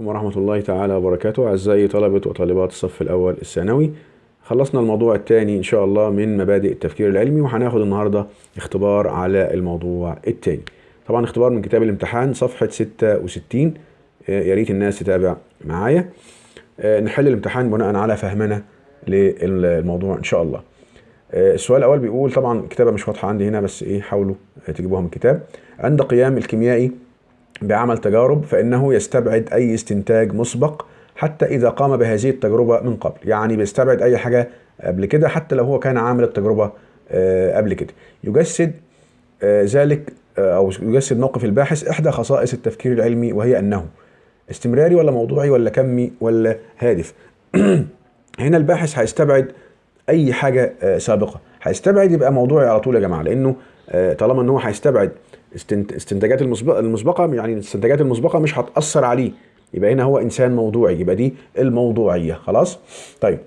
ورحمة الله تعالى وبركاته. أعزائي طلبة وطالبات الصف الأول الثانوي، خلصنا الموضوع الثاني إن شاء الله من مبادئ التفكير العلمي، وهناخد النهاردة اختبار على الموضوع الثاني. طبعا اختبار من كتاب الامتحان صفحة 66. يا ريت الناس تتابع معايا. نحل الامتحان بناء على فهمنا للموضوع إن شاء الله. السؤال الأول بيقول، طبعا الكتابة مش واضحة عندي هنا، بس حاولوا تجيبوها من الكتاب. عند قيام الكيميائي بعمل تجارب فإنه يستبعد أي استنتاج مسبق حتى إذا قام بهذه التجربة من قبل. يعني بيستبعد أي حاجة قبل كده حتى لو هو كان عامل التجربة قبل كده. يجسد ذلك أو يجسد موقف الباحث إحدى خصائص التفكير العلمي، وهي أنه استمراري ولا موضوعي ولا كمي ولا هادف. هنا الباحث هيستبعد أي حاجة سابقة، هيستبعد يبقى موضوعي على طول يا جماعة، لأنه طالما أنه هيستبعد استنتاجات المسبقة، يعني الاستنتاجات المسبقة مش هتأثر عليه، يبقى هنا هو إنسان موضوعي، يبقى دي الموضوعية. خلاص. طيب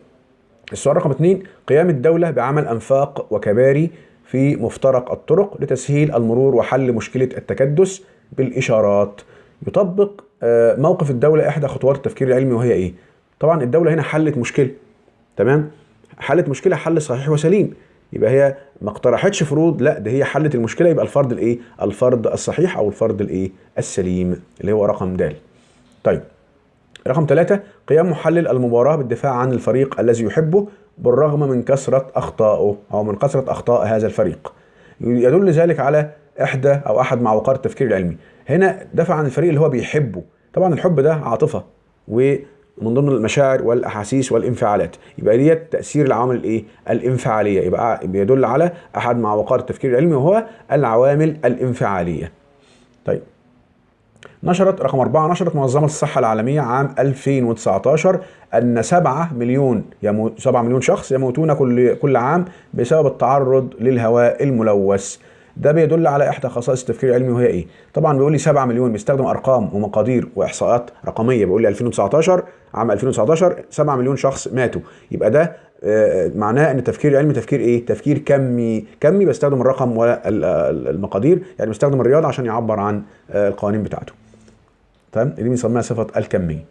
السؤال رقم 2، قيام الدولة بعمل أنفاق وكباري في مفترق الطرق لتسهيل المرور وحل مشكلة التكدس بالإشارات. يطبق موقف الدولة إحدى خطوات التفكير العلمي، وهي إيه؟ طبعا الدولة هنا حلت مشكلة، تمام؟ حلت مشكلة حل صحيح وسليم، يبقى هي ما اقترحتش فروض، لا ده هي حلت المشكله، يبقى الفرض الايه؟ الفرض الصحيح او الفرض الايه؟ السليم، اللي هو رقم د. طيب رقم 3، قيام محلل المباراه بالدفاع عن الفريق الذي يحبه بالرغم من كثره اخطائه او من كثره اخطاء هذا الفريق. يدل ذلك على احد معوقات التفكير العلمي. هنا دفع عن الفريق اللي هو بيحبه، طبعا الحب ده عاطفه ومن ضمن المشاعر والاحاسيس والانفعالات، يبقى ديت تاثير العوامل الايه؟ الانفعاليه، يبقى بيدل على احد معوقات التفكير العلمي وهو العوامل الانفعاليه. طيب نشرت رقم 4، نشرت منظمه الصحه العالميه عام 2019 ان 7 مليون شخص يموتون كل عام بسبب التعرض للهواء الملوث. ده بيدل على احدى خصائص التفكير العلمي، وهي ايه؟ طبعا بيقول لي 7 مليون، بيستخدم ارقام ومقادير واحصاءات رقميه، بيقول لي 2019 عام 2019 7 مليون شخص ماتوا، يبقى ده معناه ان التفكير العلمي تفكير ايه؟ تفكير كمي بيستخدم الرقم والمقادير، يعني بيستخدم الرياضه عشان يعبر عن القوانين بتاعته. تمام؟ دي بنسميها صفه الكميه.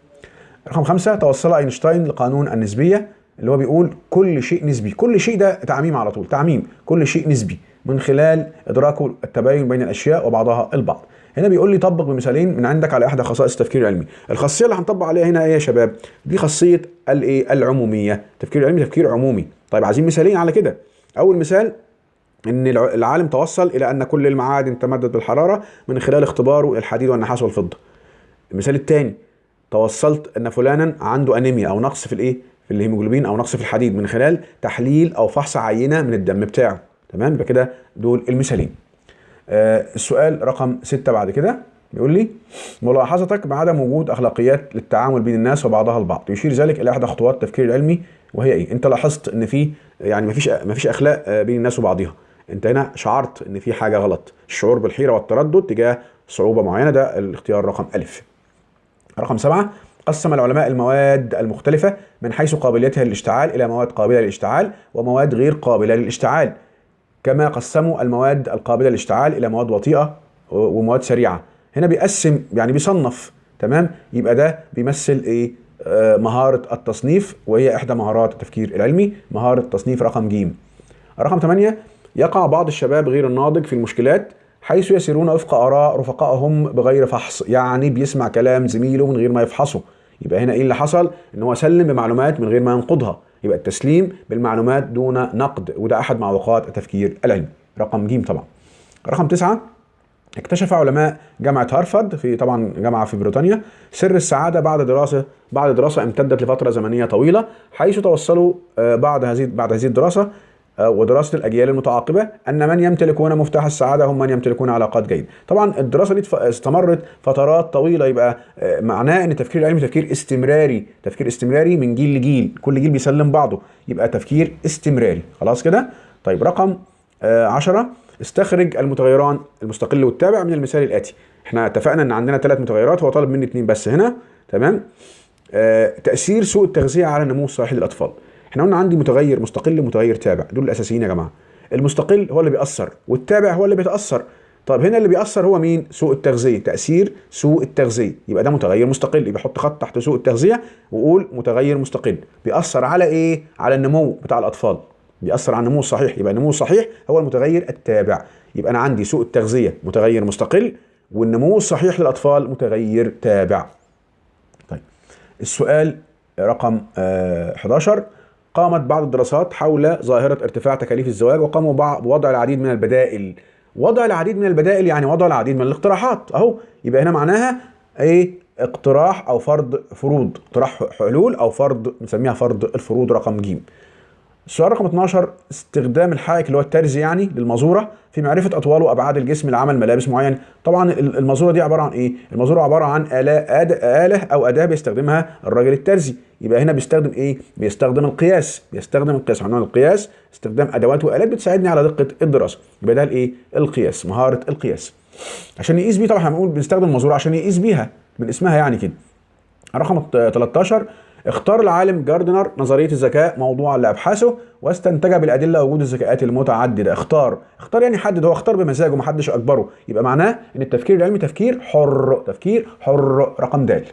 رقم 5، توصل اينشتاين لقانون النسبيه، اللي هو بيقول كل شيء نسبي. كل شيء ده تعميم على طول، تعميم، كل شيء نسبي من خلال ادراكه التباين بين الاشياء وبعضها البعض. هنا بيقول لي طبق بمثالين من عندك على احدى خصائص التفكير العلمي. الخاصيه اللي هنطبق عليها هنا ايه يا شباب؟ دي خاصيه الايه؟ العموميه. التفكير العلمي تفكير عمومي. طيب عايزين مثالين على كده. اول مثال، ان العالم توصل الى ان كل المعادن تمدد بالحراره من خلال اختباره الحديد والنحاس والفضه. المثال الثاني، توصلت ان فلانا عنده انيميا او نقص في الايه؟ في الهيموجلوبين او نقص في الحديد من خلال تحليل او فحص عينه من الدم بتاعه. تمام؟ يبقى كده دول المثالين. السؤال رقم 6 بعد كده بيقول لي ملاحظتك بعدم وجود اخلاقيات للتعامل بين الناس وبعضها البعض، يشير ذلك الى احدى خطوات التفكير العلمي، وهي ايه؟ انت لاحظت ان في يعني مفيش اخلاق بين الناس وبعضها، انت هنا شعرت ان في حاجه غلط، الشعور بالحيره والتردد تجاه صعوبه معينه، ده الاختيار رقم الف. رقم 7، قسم العلماء المواد المختلفه من حيث قابليتها للاشتعال الى مواد قابله للاشتعال ومواد غير قابله للاشتعال، كما قسموا المواد القابله للاشتعال الى مواد بطيئه ومواد سريعه. هنا بيقسم، يعني بيصنف. تمام؟ يبقى ده بيمثل ايه؟ مهاره التصنيف، وهي احدى مهارات التفكير العلمي، مهاره التصنيف رقم ج. رقم 8، يقع بعض الشباب غير الناضج في المشكلات حيث يسيرون وفق اراء رفقائهم بغير فحص، يعني بيسمع كلام زميله من غير ما يفحصه. يبقى هنا ايه اللي حصل؟ ان هو سلم بمعلومات من غير ما ينقضها، يبقى التسليم بالمعلومات دون نقد، وده احد معوقات التفكير العلمي رقم ج طبعا. رقم 9، اكتشف علماء جامعة هارفارد، في طبعا جامعة في بريطانيا، سر السعادة بعد دراسة امتدت لفترة زمنية طويلة، حيث توصلوا بعد هذه الدراسة ودراسة الأجيال المتعاقبة أن من يمتلكون مفتاح السعادة هم من يمتلكون علاقات جيدة. طبعا الدراسة دي استمرت فترات طويلة، يبقى معناه أن التفكير العلمي تفكير استمراري من جيل لجيل، كل جيل بيسلم بعضه، يبقى تفكير استمراري. خلاص كده؟ طيب رقم 10، استخرج المتغيران المستقل والتابع من المثال الآتي. احنا اتفقنا ان عندنا 3 متغيرات، هو طالب مني 2 بس هنا. تمام؟ تأثير سوء التغذية على نمو صحي للأطفال. احنا قلنا عندي متغير مستقل ومتغير تابع، دول الأساسيين يا جماعة. المستقل هو اللي بيأثر والتابع هو اللي بيتأثر. طب هنا اللي بيأثر هو مين؟ سوء التغذية، تأثير سوء التغذية، يبقى ده متغير مستقل، يبقى حط خط تحت سوء التغذية وقول متغير مستقل. بيأثر على ايه؟ على النمو بتاع الأطفال، بيأثر على النمو الصحيح، يبقى النمو الصحيح هو المتغير التابع. يبقى أنا عندي سوء التغذية متغير مستقل، والنمو الصحيح للأطفال متغير تابع. طيب السؤال رقم 11، قامت بعض الدراسات حول ظاهرة ارتفاع تكاليف الزواج، وقاموا بوضع العديد من البدائل. وضع العديد من البدائل يعني وضع العديد من الاقتراحات اهو، يبقى هنا معناها ايه؟ اقتراح او فرض فروض، اقتراح حلول او فرض، نسميها فرض الفروض رقم ج. السؤال رقم 12، استخدام الحائك اللي هو الترزي يعني للمازوره في معرفه اطوال وابعاد الجسم لعمل ملابس معين. طبعا المازوره دي عباره عن ايه؟ المازوره عباره عن آلة او اداه بيستخدمها الراجل الترزي. يبقى هنا بيستخدم ايه؟ بيستخدم القياس، عنوان القياس، استخدام ادوات والات بتساعدني على دقه الدراسه. يبقى ده الايه؟ القياس، مهاره القياس. عشان يقيس بيه، طبعا احنا بنقول بنستخدم المازوره عشان يقيس بيها من اسمها يعني كده. رقم 13، اختار العالم جاردنر نظريه الذكاء موضوعا لابحاثه، واستنتج بالادله وجود الذكاءات المتعدده. اختار يعني حدد، هو اختار بمزاجه، محدش اجبره، يبقى معناه ان التفكير العلمي تفكير حر، رقم د.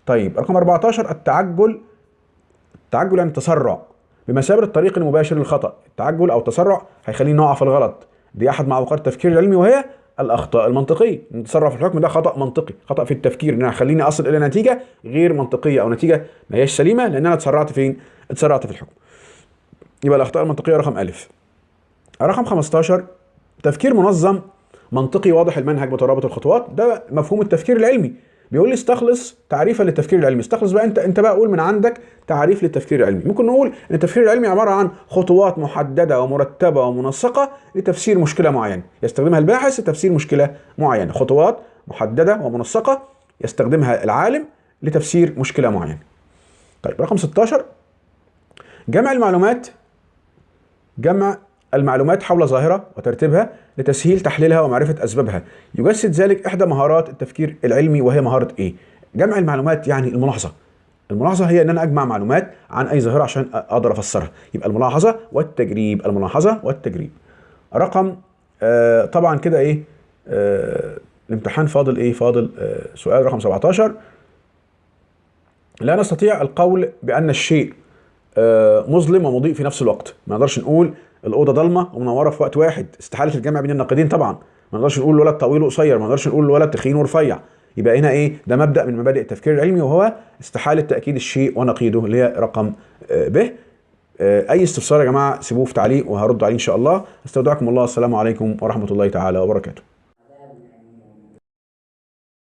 طيب رقم 14، التعجل يعني التسرع بمثابه الطريق المباشر للخطا. التعجل او التسرع هيخليني نقع في الغلط، دي احد معوقات التفكير العلمي وهي الاخطاء المنطقيه. نتصرف في الحكم ده خطا منطقي، خطا في التفكير، ان انا هخليني اصل الى نتيجه غير منطقيه او نتيجه ما هيش سليمه، لان انا اتسرعت فين؟ اتسرعت في الحكم. يبقى الاخطاء المنطقيه رقم الف. رقم 15، تفكير منظم منطقي واضح المنهج مترابط الخطوات. ده مفهوم التفكير العلمي. بيقول لي استخلص تعريفا للتفكير العلمي. استخلص بقى انت بقى قول من عندك تعريف للتفكير العلمي. ممكن نقول ان التفكير العلمي عباره عن خطوات محدده ومرتبه ومنسقه لتفسير مشكله معينه يستخدمها الباحث لتفسير مشكله معينه. خطوات محدده ومنسقه يستخدمها العالم لتفسير مشكله معينه. طيب رقم 16، جمع المعلومات حول ظاهرة وترتيبها لتسهيل تحليلها ومعرفة أسبابها. يجسد ذلك إحدى مهارات التفكير العلمي، وهي مهارة إيه؟ جمع المعلومات يعني الملاحظة. الملاحظة هي إن أنا أجمع معلومات عن أي ظاهرة عشان أقدر أفسرها. يبقى الملاحظة والتجريب. رقم طبعا كده إيه؟ الامتحان فاضل إيه؟ فاضل سؤال رقم 17. لا نستطيع القول بأن الشيء مظلم ومضيء في نفس الوقت. ما نقدرش نقول الاوضه ضلمه ومنوره في وقت واحد، استحاله الجمع بين النقيضين طبعا. ما نقدرش نقول الولد طويل وقصير، ما نقدرش نقول الولد تخين ورفيع. يبقى هنا ايه؟ ده مبدا من مبادئ التفكير العلمي، وهو استحاله تاكيد الشيء ونقيضه، اللي هي رقم ب. اي استفسار يا جماعه سيبوه في تعليق وهرد عليه ان شاء الله. استودعكم الله، السلام عليكم ورحمه الله تعالى وبركاته.